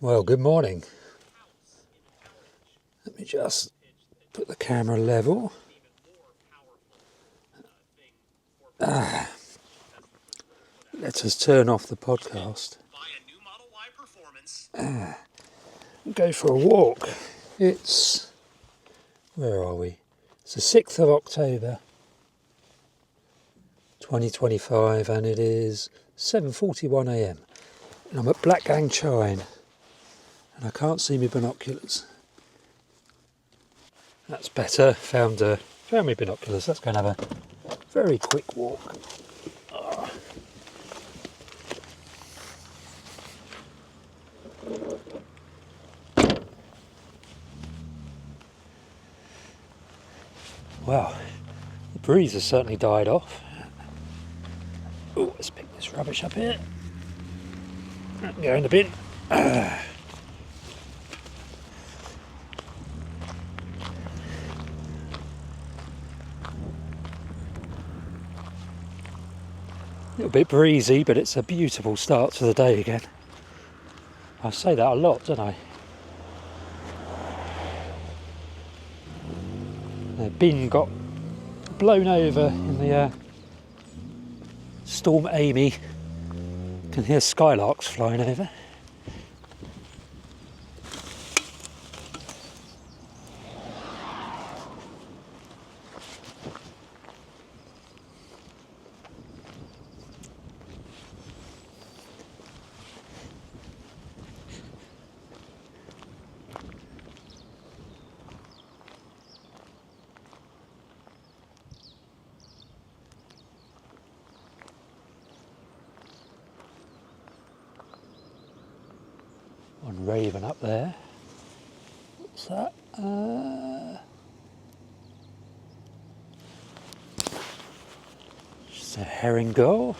Well, good morning. Let me just put the camera level. Let us turn off the podcast. Go for a walk. It's, where are we? It's the 6th of October 2025 and it is 7:41 a.m. and I'm at Blackgang Chine and I can't see my binoculars. That's better. Found my binoculars. Let's go and have a very quick walk. Wow, the breeze has certainly died off. Oh, let's pick this rubbish up here. Go in the bin. A little bit breezy, but it's a beautiful start to the day again. I say that a lot, don't I? The bin got blown over in the Storm Amy. Can hear skylarks flying over. One raven up there. What's that? Just a herring gull.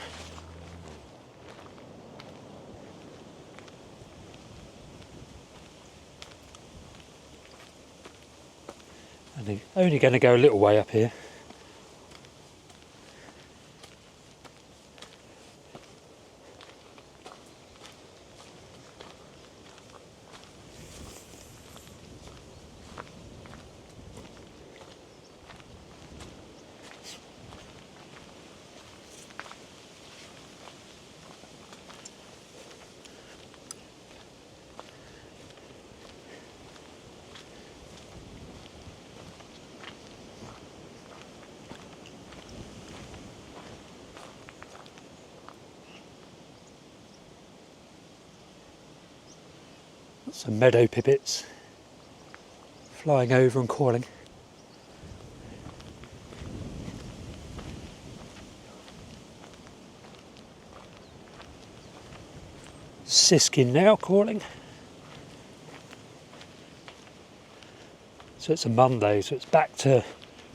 And only going to go a little way up here. Some meadow pipits flying over and calling. Siskin now calling. So it's a Monday, so it's back to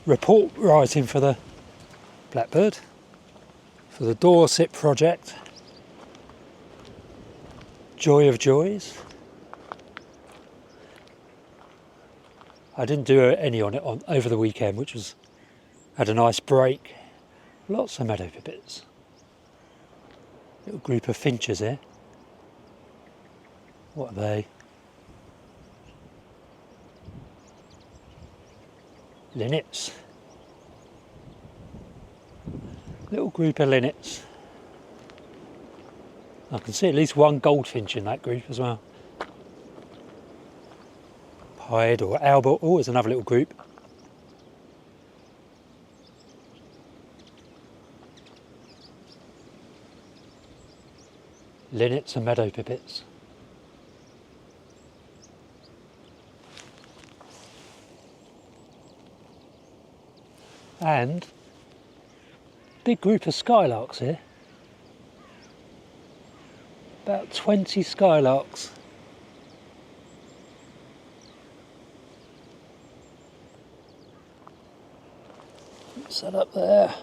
report writing for the Blackbird, for the Dorset project. Joy of joys. I didn't do any on it over the weekend, which had a nice break. Lots of meadow pipits. Little group of finches here. What are they? Linnets. Little group of linnets. I can see at least one goldfinch in that group as well. Pied or Albert. Oh, there's another little group. Linnets and meadow pipits. And big group of skylarks here. About 20 skylarks. Set up there.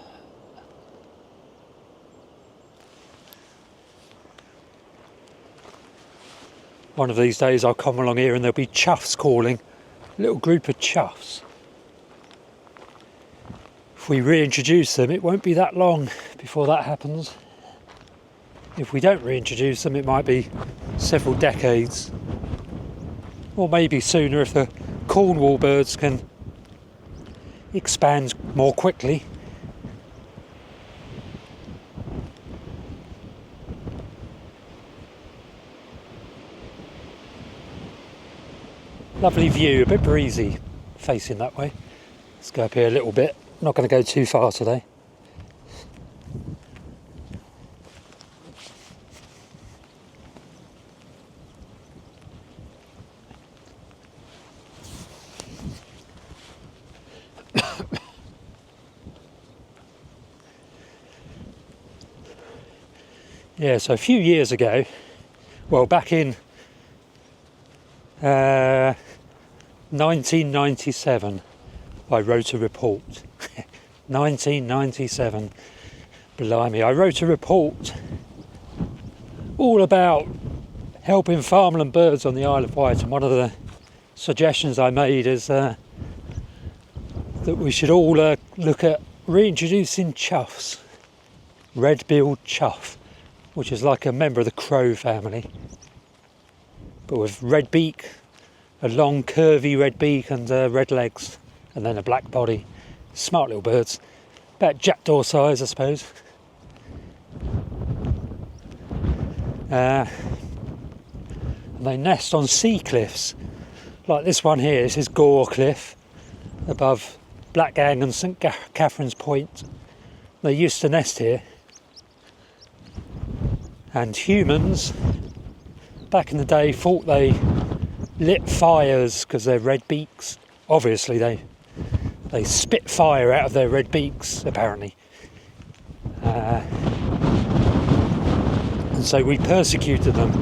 One of these days I'll come along here and there'll be chuffs calling. A little group of chuffs. If we reintroduce them, it won't be that long before that happens. If we don't reintroduce them, it might be several decades or maybe sooner if the Cornwall birds can expand more quickly. Lovely view, a bit breezy facing that way. Let's go up here a little bit. Not going to go too far today. Yeah, so a few years ago, well, back in 1997, I wrote a report. 1997, blimey, I wrote a report all about helping farmland birds on the Isle of Wight, and one of the suggestions I made is that we should all look at reintroducing chuffs, red-billed chuff, which is like a member of the crow family, but with red beak, a long curvy red beak and red legs, and then a black body. Smart little birds, about jackdaw size, I suppose. And they nest on sea cliffs, like this one here. This is Gore Cliff, above Blackgang and St Catherine's Point. They used to nest here. And humans, back in the day, thought they lit fires because their red beaks. Obviously, they spit fire out of their red beaks, apparently. And so we persecuted them.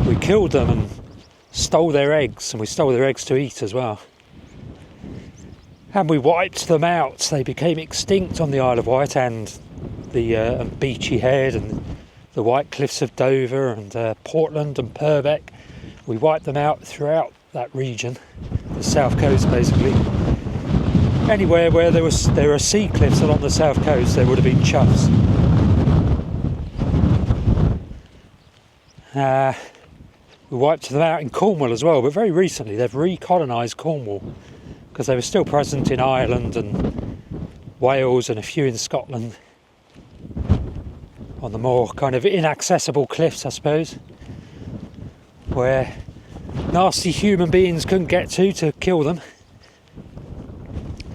We killed them and stole their eggs, and we stole their eggs to eat as well. And we wiped them out. They became extinct on the Isle of Wight and the Beachy Head and the White Cliffs of Dover and Portland and Purbeck. We wiped them out throughout that region, the south coast basically. Anywhere where there are sea cliffs along the south coast, there would have been chuffs. We wiped them out in Cornwall as well, but very recently they've recolonised Cornwall because they were still present in Ireland and Wales and a few in Scotland, on the more kind of inaccessible cliffs, I suppose, where nasty human beings couldn't get to kill them.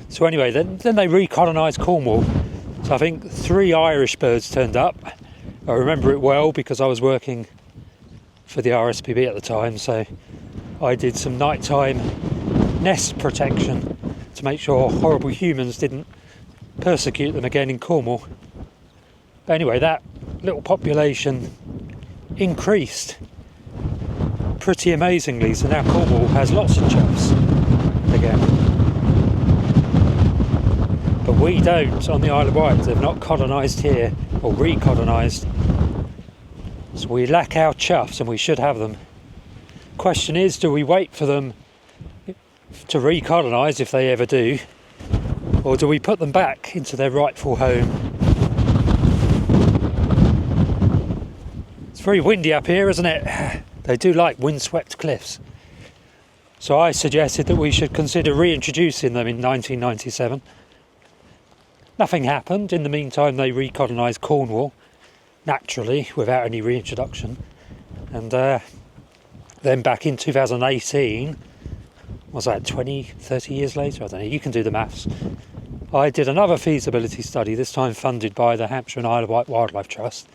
So anyway, then they recolonised Cornwall. So I think 3 Irish birds turned up. I remember it well because I was working for the RSPB at the time, so I did some nighttime nest protection to make sure horrible humans didn't persecute them again in Cornwall. But anyway, that little population increased pretty amazingly, so now Cornwall has lots of chuffs again. But we don't on the Isle of Wight. They've not colonised here or recolonised, so we lack our chuffs and we should have them. Question is, do we wait for them to recolonise if they ever do, or do we put them back into their rightful home? It's very windy up here, isn't it? They do like windswept cliffs. So I suggested that we should consider reintroducing them in 1997. Nothing happened. In the meantime, they recolonised Cornwall, naturally, without any reintroduction. And then back in 2018, was that 20, 30 years later? I don't know, you can do the maths. I did another feasibility study, this time funded by the Hampshire and Isle of Wight Wildlife Trust.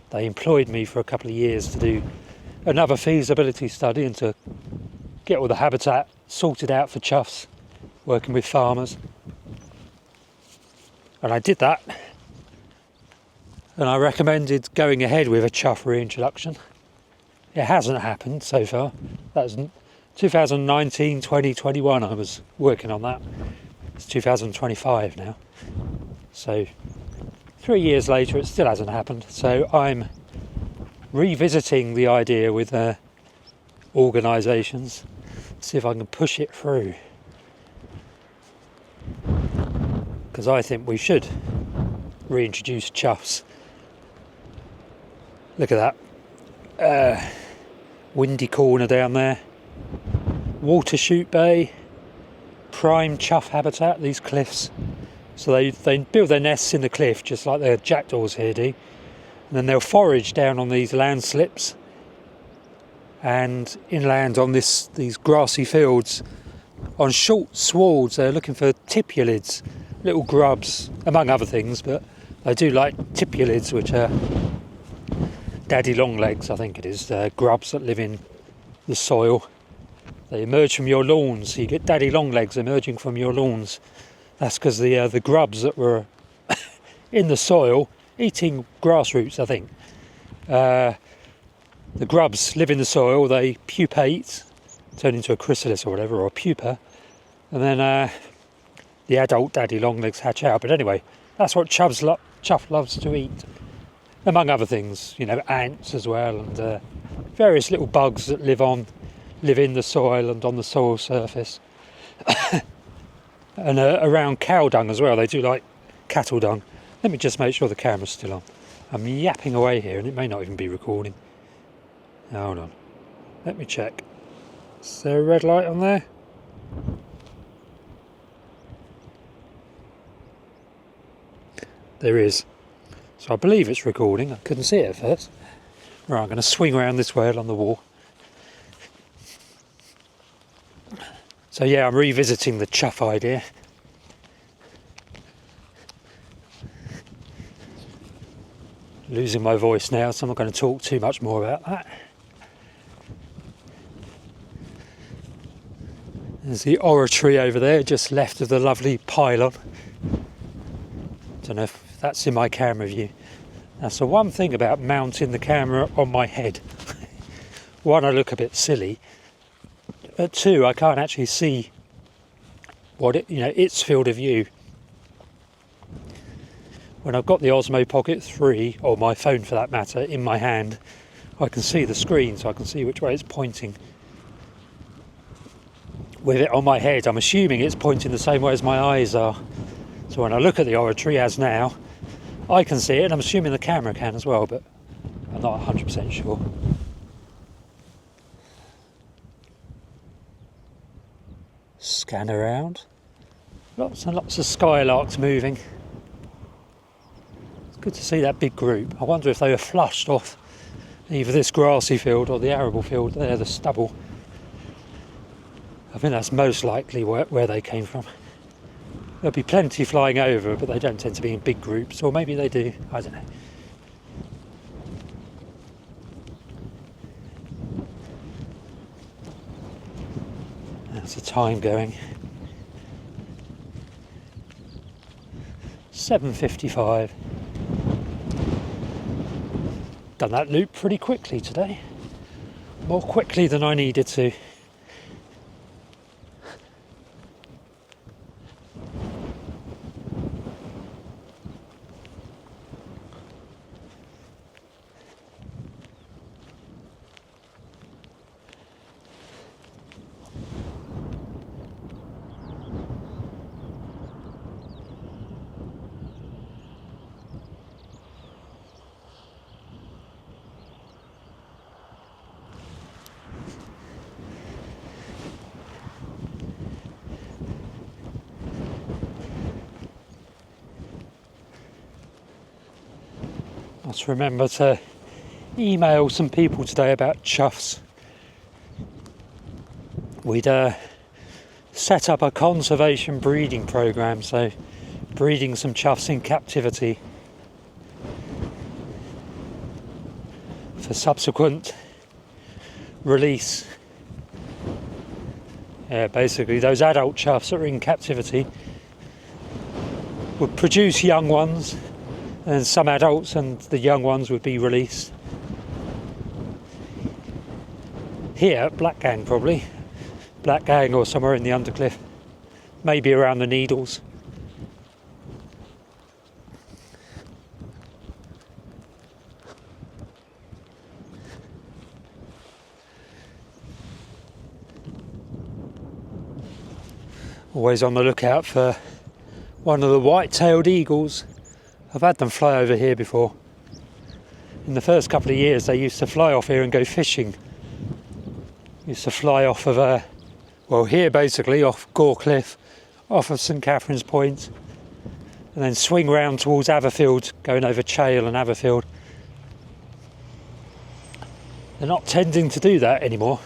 They employed me for a couple of years to do another feasibility study and to get all the habitat sorted out for chuffs, working with farmers. And I did that, and I recommended going ahead with a chuff reintroduction. It hasn't happened so far. That was 2019, 2021 I was working on that. It's 2025 now. So 3 years later it still hasn't happened. So I'm revisiting the idea with organisations, see if I can push it through. Because I think we should reintroduce chuffs. Look at that. Windy corner down there. water chute bay, prime chuff habitat, these cliffs. So they build their nests in the cliff just like the jackdaws here do, and then they'll forage down on these landslips and inland on these grassy fields. On short swards they're looking for tipulids, little grubs among other things, but they do like tipulids, which are daddy longlegs, I think it is, grubs that live in the soil. They emerge from your lawns, so you get daddy longlegs emerging from your lawns. That's because the grubs that were in the soil eating grass roots, I think. The grubs live in the soil, they pupate, turn into a chrysalis or whatever, or a pupa, and then the adult daddy longlegs hatch out. But anyway, that's what chuff loves to eat, among other things, you know, ants as well, and various little bugs that live in the soil and on the soil surface. And around cow dung as well, they do like cattle dung. Let me just make sure the camera's still on. I'm yapping away here and it may not even be recording. Hold on, let me check. Is there a red light on there? There is. So I believe it's recording. I couldn't see it at first. Right, I'm going to swing around this way along the wall. So yeah, I'm revisiting the chuff idea. Losing my voice now, so I'm not going to talk too much more about that. There's the oratory over there, just left of the lovely pylon. Don't know if that's in my camera view. That's the one thing about mounting the camera on my head. One, I look a bit silly. But two, I can't actually see its field of view. When I've got the Osmo Pocket 3, or my phone for that matter, in my hand, I can see the screen, so I can see which way it's pointing. With it on my head, I'm assuming it's pointing the same way as my eyes are. So when I look at the oratory, as now, I can see it, and I'm assuming the camera can as well, but I'm not 100% sure. Scan around. Lots and lots of skylarks moving. It's good to see that big group. I wonder if they were flushed off either this grassy field or the arable field there, the stubble. I think that's most likely where they came from. There'll be plenty flying over, but they don't tend to be in big groups, or maybe they do, I don't know. That's the time going. 7:55. Done that loop pretty quickly today. More quickly than I needed to. Must remember to email some people today about chuffs. We'd set up a conservation breeding program, so breeding some chuffs in captivity for subsequent release. Yeah, basically those adult chuffs that are in captivity would produce young ones, and some adults, and the young ones would be released. Here, Black Gang probably. Black Gang or somewhere in the Undercliff. Maybe around the Needles. Always on the lookout for one of the white-tailed eagles. I've had them fly over here before. In the first couple of years they used to fly off here and go fishing. Used to fly off of Well, here basically off Gore Cliff, off of St Catherine's Point, and then swing round towards Aberfield, going over Chale and Aberfield. They're not tending to do that anymore.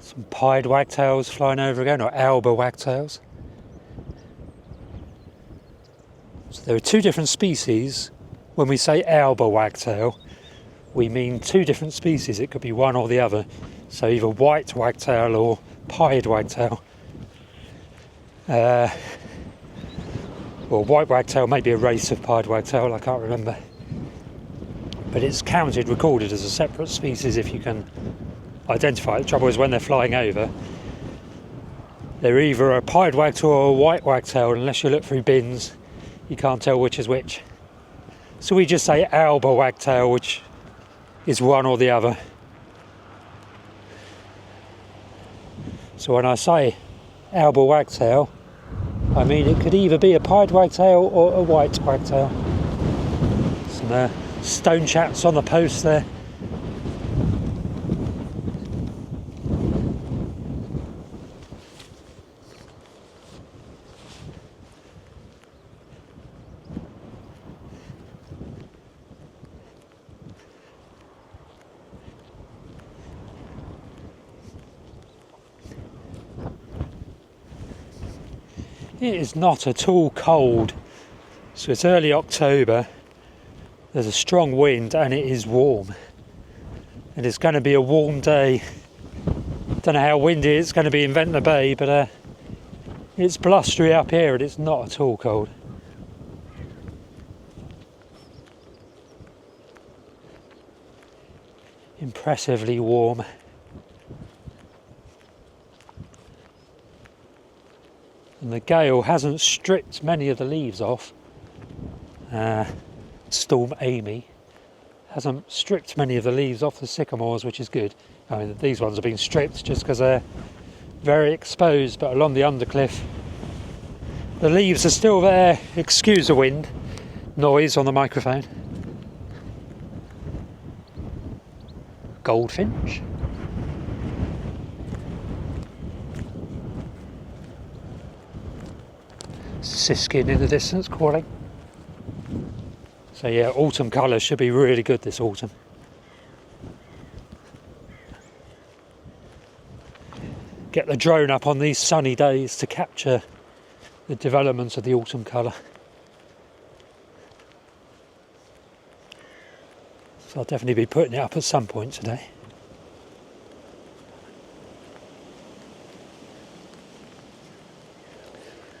Some pied wagtails flying over again, or alba wagtails. So there are two different species. When we say alba wagtail, we mean two different species. It could be one or the other. So either white wagtail or pied wagtail. Or white wagtail may be a race of pied wagtail, I can't remember. But it's counted, recorded as a separate species if you can identify it. The trouble is when they're flying over, they're either a pied wagtail or a white wagtail. Unless you look through bins, you can't tell which is which. So we just say alba wagtail, which is one or the other. So when I say alba wagtail, I mean it could either be a pied wagtail or a white wagtail. Some stone chats on the post there. It is not at all cold, so it's early October, there's a strong wind and it is warm, and it's going to be a warm day. Don't know how windy it's going to be in Ventnor Bay, but it's blustery up here and it's not at all cold. Impressively warm. And the gale hasn't stripped many of the leaves off. Storm Amy hasn't stripped many of the leaves off the sycamores, which is good. I mean, these ones have been stripped just because they're very exposed, but along the undercliff the leaves are still there. Excuse the wind noise on the microphone. Goldfinch. Siskin in the distance calling. So yeah, autumn colours should be really good this autumn. Get the drone up on these sunny days to capture the development of the autumn colour. So I'll definitely be putting it up at some point today.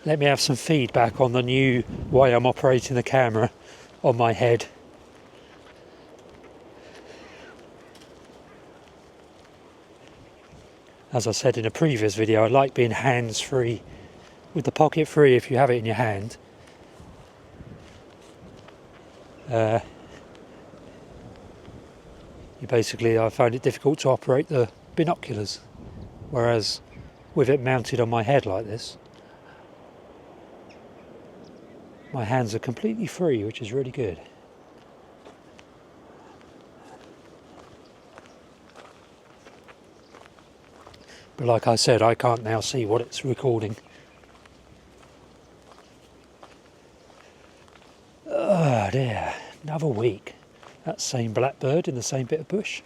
Let me have some feedback on the new way I'm operating the camera on my head. As I said in a previous video, I like being hands-free with the pocket free if you have it in your hand. I find it difficult to operate the binoculars, whereas with it mounted on my head like this, my hands are completely free, which is really good. But like I said, I can't now see what it's recording. Oh dear, another week. That same blackbird in the same bit of bush.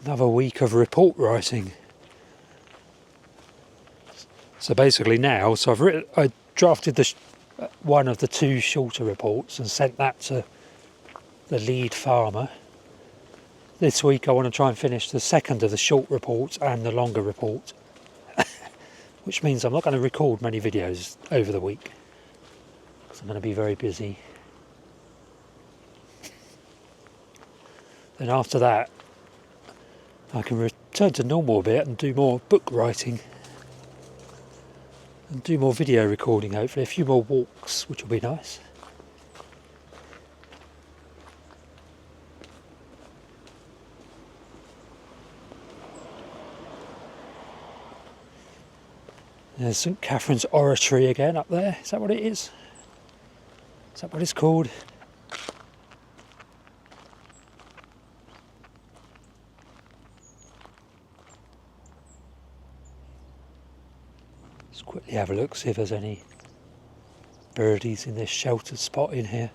Another week of report writing. So basically now, I drafted one of the two shorter reports and sent that to the lead farmer. This week I want to try and finish the second of the short reports and the longer report, which means I'm not going to record many videos over the week. because I'm going to be very busy. Then after that, I can return to normal a bit and do more book writing. And do more video recording, hopefully. A few more walks, which will be nice. There's St Catherine's Oratory again up there. Is that what it is? Is that what it's called? Let's quickly have a look, see if there's any birdies in this sheltered spot in here.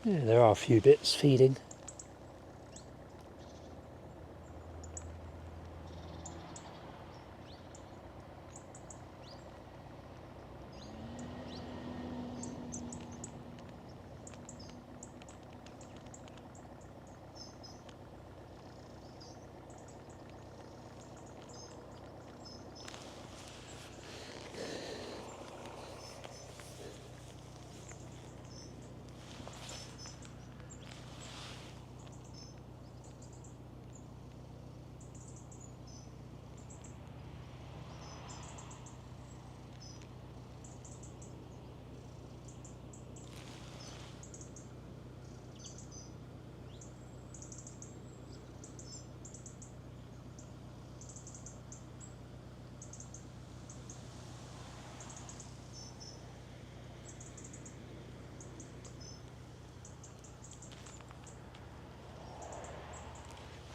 Yeah, there are a few bits feeding.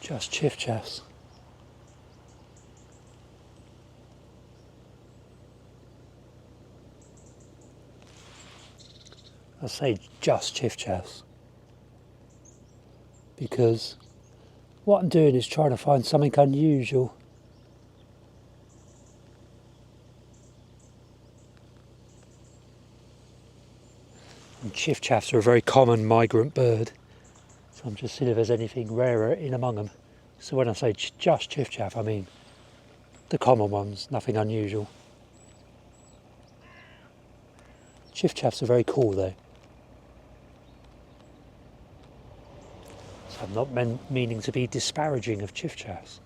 Just chuffs. I say just chuffs because what I'm doing is trying to find something unusual. And chuffs are a very common migrant bird, so I'm just seeing if there's anything rarer in among them. So when I say just chuff, I mean the common ones, nothing unusual. Chuffs are very cool though. So I'm not meaning to be disparaging of chuffs.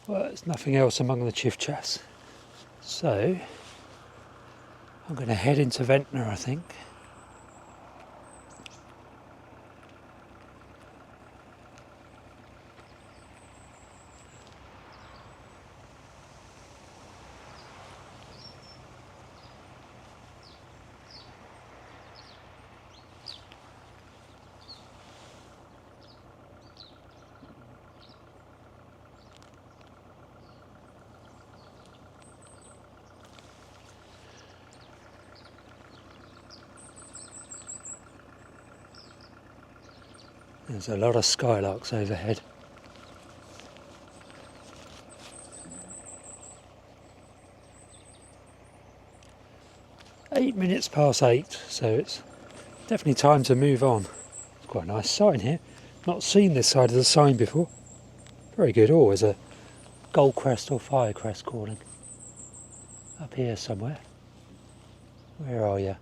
Well, there's nothing else among the chuffs. So I'm going to head into Ventnor, I think. There's a lot of skylarks overhead. Eight minutes past 8, so it's definitely time to move on. It's quite a nice sign here. Not seen this side of the sign before. Very good. Oh, there's a goldcrest or firecrest calling. Up here somewhere. Where are you?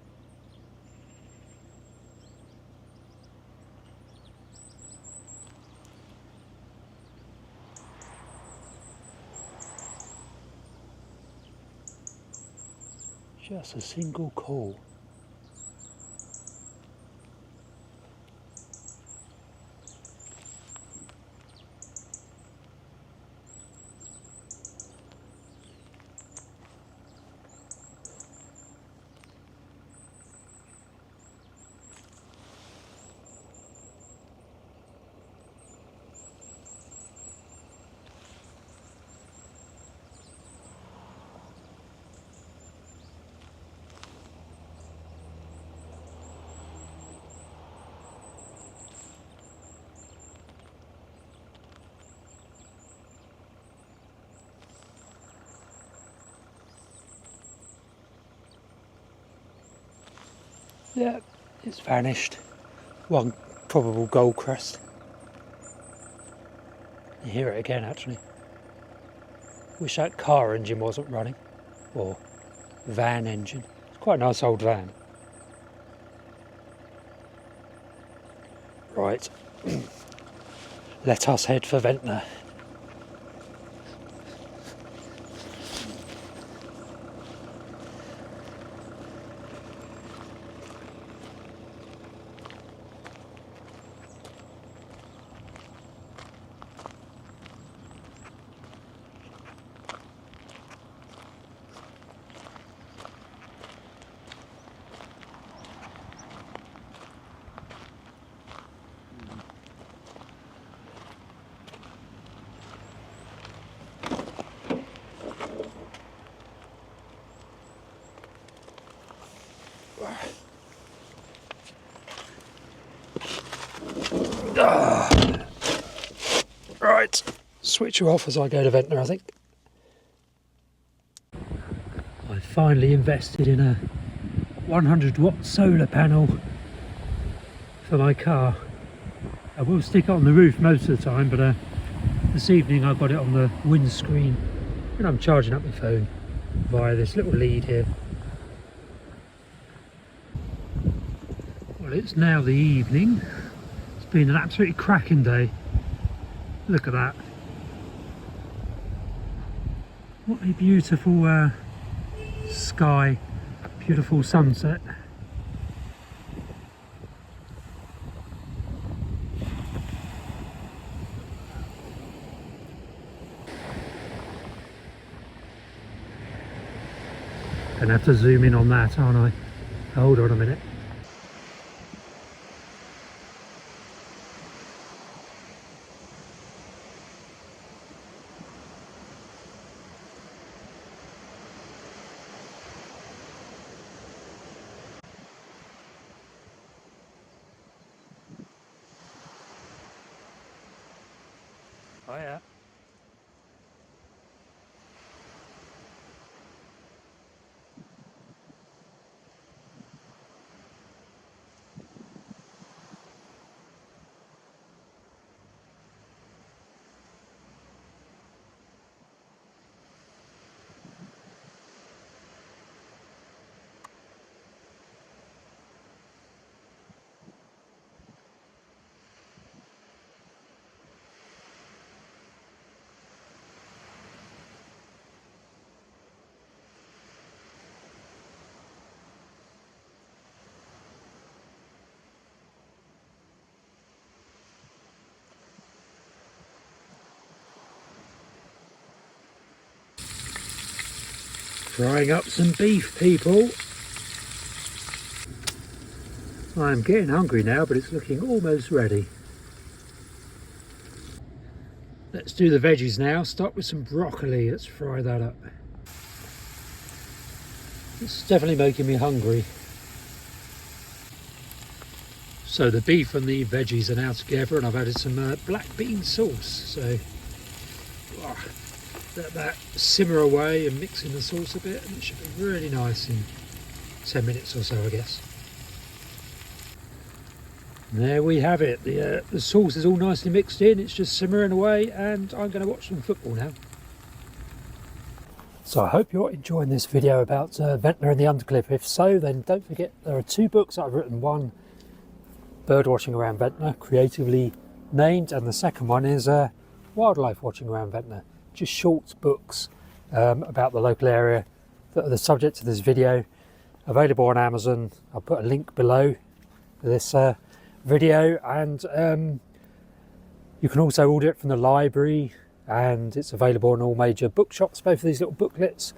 Just a single call. Yeah, it's vanished. One probable gold crest. You hear it again actually. Wish that car engine wasn't running. Or van engine. It's quite a nice old van. Right. Let us head for Ventnor. Right, switch you off as I go to Ventnor, I think. I finally invested in a 100-watt solar panel for my car. I will stick it on the roof most of the time, but this evening I got it on the windscreen and I'm charging up my phone via this little lead here. Well, it's now the evening. It's been an absolutely cracking day. Look at that. What a beautiful sky, beautiful sunset. Gonna have to zoom in on that, aren't I? Hold on a minute. Oh yeah. Frying up some beef, people. I'm getting hungry now, but it's looking almost ready. Let's do the veggies now. Start with some broccoli. Let's fry that up. It's definitely making me hungry. So the beef and the veggies are now together, and I've added some black bean sauce. So let that simmer away and mix in the sauce a bit, and it should be really nice in 10 minutes or so, I guess. And there we have it. The sauce is all nicely mixed in, it's just simmering away, and I'm going to watch some football now. So I hope you're enjoying this video about Ventnor and the Undercliff. If so, then don't forget there are 2 books that I've written. One, Birdwatching Around Ventnor, creatively named, and the second one is Wildlife Watching Around Ventnor. Just short books about the local area that are the subject of this video. Available on Amazon. I'll put a link below for this video, and you can also order it from the library, and it's available in all major bookshops, both of these little booklets.